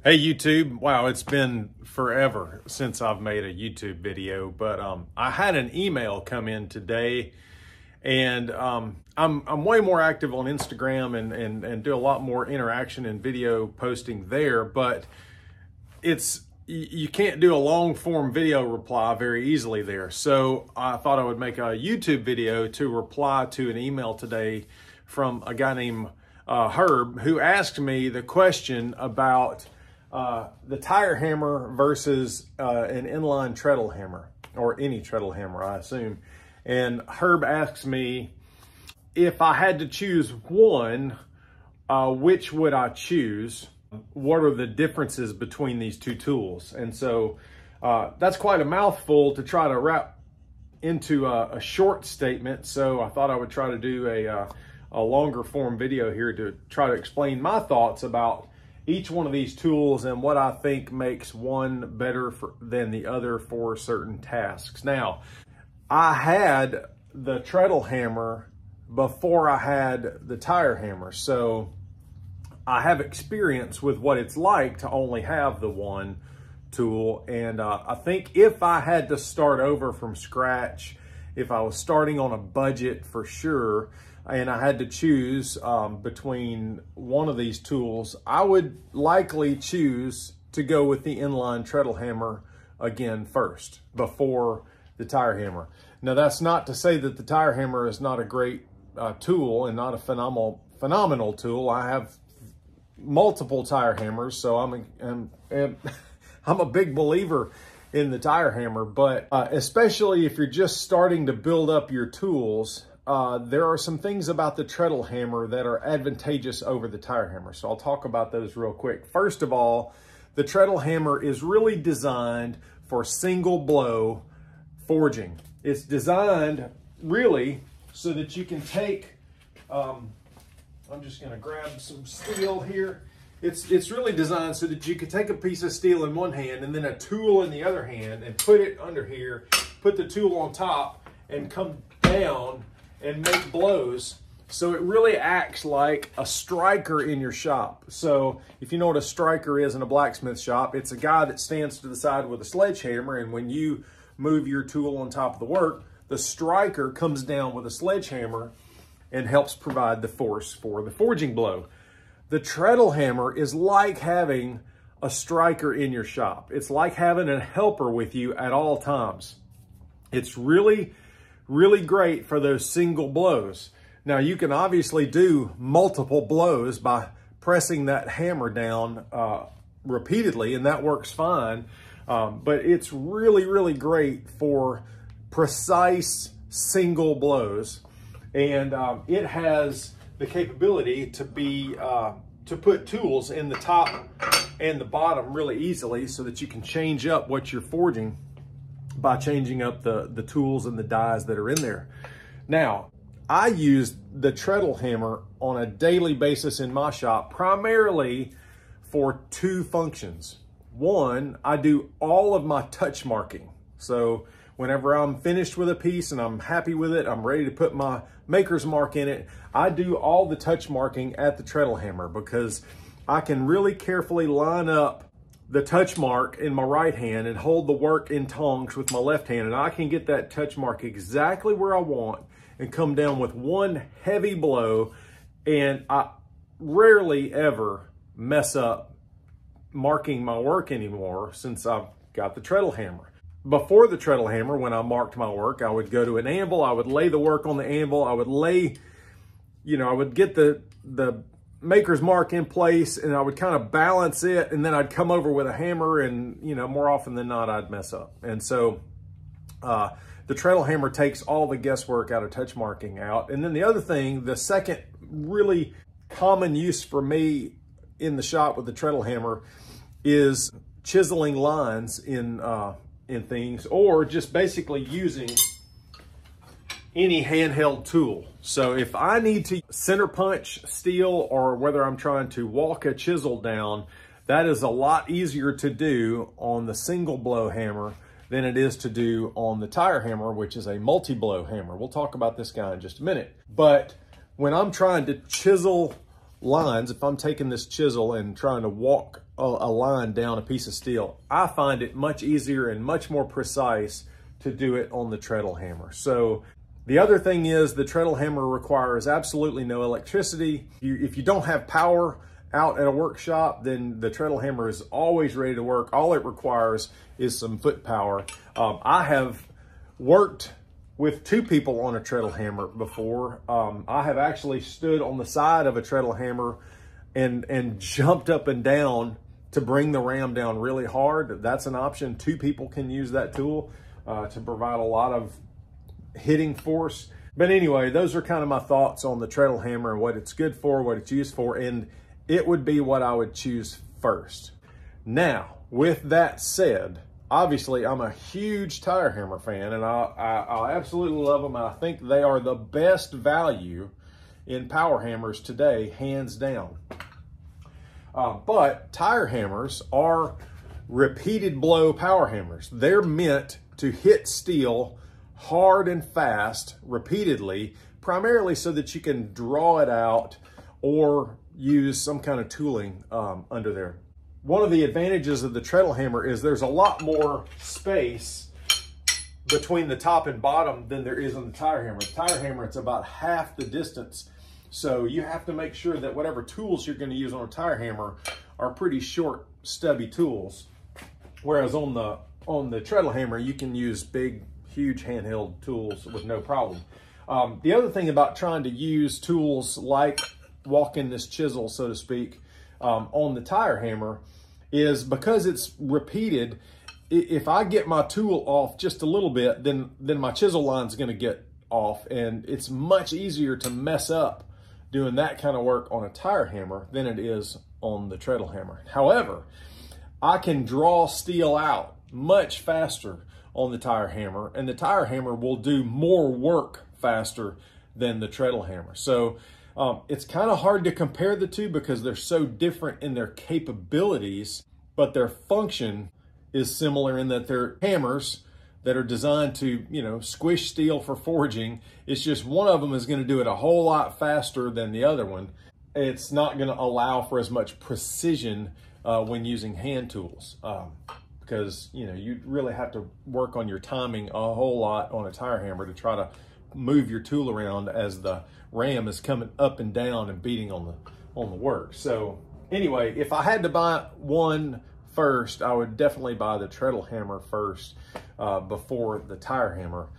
Hey YouTube, wow, it's been forever since I've made a YouTube video, but I had an email come in today, and I'm way more active on Instagram and do a lot more interaction and video posting there, but you can't do a long form video reply very easily there. So I thought I would make a YouTube video to reply to an email today from a guy named Herb, who asked me the question about the tire hammer versus an inline treadle hammer, or any treadle hammer, I assume. And Herb asks me, if I had to choose one, which would I choose? What are the differences between these two tools? And so that's quite a mouthful to try to wrap into a short statement. So I thought I would try to do a longer form video here to try to explain my thoughts about each one of these tools and what I think makes one better than the other for certain tasks. Now, I had the treadle hammer before I had the tire hammer, so I have experience with what it's like to only have the one tool. And I think if I had to start over from scratch, if I was starting on a budget for sure, and I had to choose between one of these tools, I would likely choose to go with the inline treadle hammer again first, before the tire hammer. Now, that's not to say that the tire hammer is not a great tool and not a phenomenal tool. I have multiple tire hammers, so I'm a big believer in the tire hammer, but especially if you're just starting to build up your tools, there are some things about the treadle hammer that are advantageous over the tire hammer. So I'll talk about those real quick. First of all, the treadle hammer is really designed for single blow forging. It's designed really so that you can take, I'm just gonna grab some steel here. It's really designed so that you can take a piece of steel in one hand and then a tool in the other hand and put it under here, put the tool on top and come down and make blows. So it really acts like a striker in your shop. So if you know what a striker is in a blacksmith shop, it's a guy that stands to the side with a sledgehammer, and when you move your tool on top of the work, the striker comes down with a sledgehammer and helps provide the force for the forging blow. The treadle hammer is like having a striker in your shop. It's like having a helper with you at all times. It's really great for those single blows. Now, you can obviously do multiple blows by pressing that hammer down repeatedly, and that works fine. But it's really great for precise single blows. And it has the capability to be to put tools in the top and the bottom really easily, so that you can change up what you're forging by changing up the tools and the dies that are in there. Now, I use the treadle hammer on a daily basis in my shop, primarily for two functions. One, I do all of my touch marking. So whenever I'm finished with a piece and I'm happy with it, I'm ready to put my maker's mark in it, I do all the touch marking at the treadle hammer, because I can really carefully line up the touch mark in my right hand and hold the work in tongs with my left hand, and I can get that touch mark exactly where I want and come down with one heavy blow, and I rarely ever mess up marking my work anymore since I've got the treadle hammer. Before the treadle hammer, when I marked my work, I would go to an anvil, I would lay the work on the anvil, I would lay, I would get the maker's mark in place, and I would kind of balance it, and then I'd come over with a hammer, and more often than not I'd mess up. And so the treadle hammer takes all the guesswork out of touch marking out. And then the other thing, the second really common use for me in the shop with the treadle hammer is chiseling lines in things, or just basically using any handheld tool. So if I need to center punch steel, or whether I'm trying to walk a chisel down, that is a lot easier to do on the single blow hammer than it is to do on the tire hammer, which is a multi-blow hammer. We'll talk about this guy in just a minute. But when I'm trying to chisel lines, if I'm taking this chisel and trying to walk a line down a piece of steel. I find it much easier and much more precise to do it on the treadle hammer. So the other thing is the treadle hammer requires absolutely no electricity. If you don't have power out at a workshop, then the treadle hammer is always ready to work. All it requires is some foot power. I have worked with 2 people on a treadle hammer before. I have actually stood on the side of a treadle hammer and jumped up and down to bring the ram down really hard. That's an option. 2 people can use that tool to provide a lot of hitting force. But anyway, those are kind of my thoughts on the treadle hammer and what it's good for, what it's used for, and it would be what I would choose first. Now, with that said, obviously I'm a huge tire hammer fan, and I absolutely love them. I think they are the best value in power hammers today, hands down. But tire hammers are repeated blow power hammers. They're meant to hit steel hard and fast repeatedly, primarily so that you can draw it out or use some kind of tooling under there. One of the advantages of the treadle hammer is there's a lot more space between the top and bottom than there is on the tire hammer. The tire hammer, it's about half the distance. So you have to make sure that whatever tools you're going to use on a tire hammer are pretty short, stubby tools. Whereas on the treadle hammer, you can use big, huge handheld tools with no problem. The other thing about trying to use tools like walking this chisel, so to speak, on the tire hammer is because it's repeated. If I get my tool off just a little bit, then my chisel line's going to get off, and it's much easier to mess up doing that kind of work on a tire hammer than it is on the treadle hammer. However, I can draw steel out much faster on the tire hammer, and the tire hammer will do more work faster than the treadle hammer. So it's kind of hard to compare the two because they're so different in their capabilities, but their function is similar in that they're hammers that are designed to, you know, squish steel for forging. It's just one of them is going to do it a whole lot faster than the other one. It's not going to allow for as much precision when using hand tools because, you know, you really have to work on your timing a whole lot on a tire hammer to try to move your tool around as the ram is coming up and down and beating on the work. So anyway, if I had to buy one first, I would definitely buy the treadle hammer first before the tire hammer.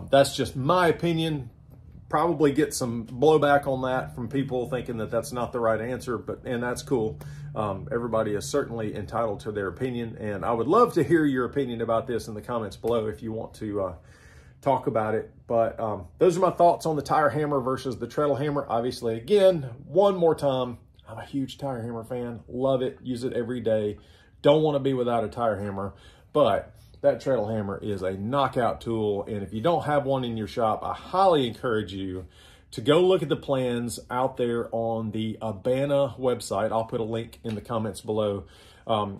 That's just my opinion. Probably get some blowback on that from people thinking that that's not the right answer, and that's cool. Everybody is certainly entitled to their opinion, and I would love to hear your opinion about this in the comments below if you want to talk about it. But those are my thoughts on the tire hammer versus the treadle hammer. Obviously, again, one more time, I'm a huge tire hammer fan. Love it, use it every day. Don't want to be without a tire hammer, but that treadle hammer is a knockout tool. And if you don't have one in your shop, I highly encourage you to go look at the plans out there on the Abana website. I'll put a link in the comments below.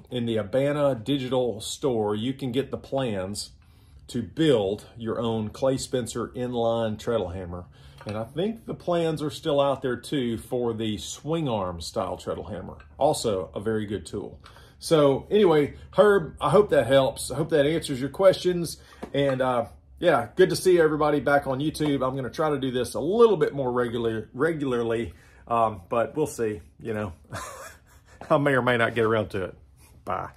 In the Abana digital store, you can get the plans to build your own Clay Spencer inline treadle hammer. And I think the plans are still out there too for the swing arm style treadle hammer. Also a very good tool. So anyway, Herb, I hope that helps. I hope that answers your questions. And yeah, good to see everybody back on YouTube. I'm going to try to do this a little bit more regularly, but we'll see, you know. I may or may not get around to it. Bye.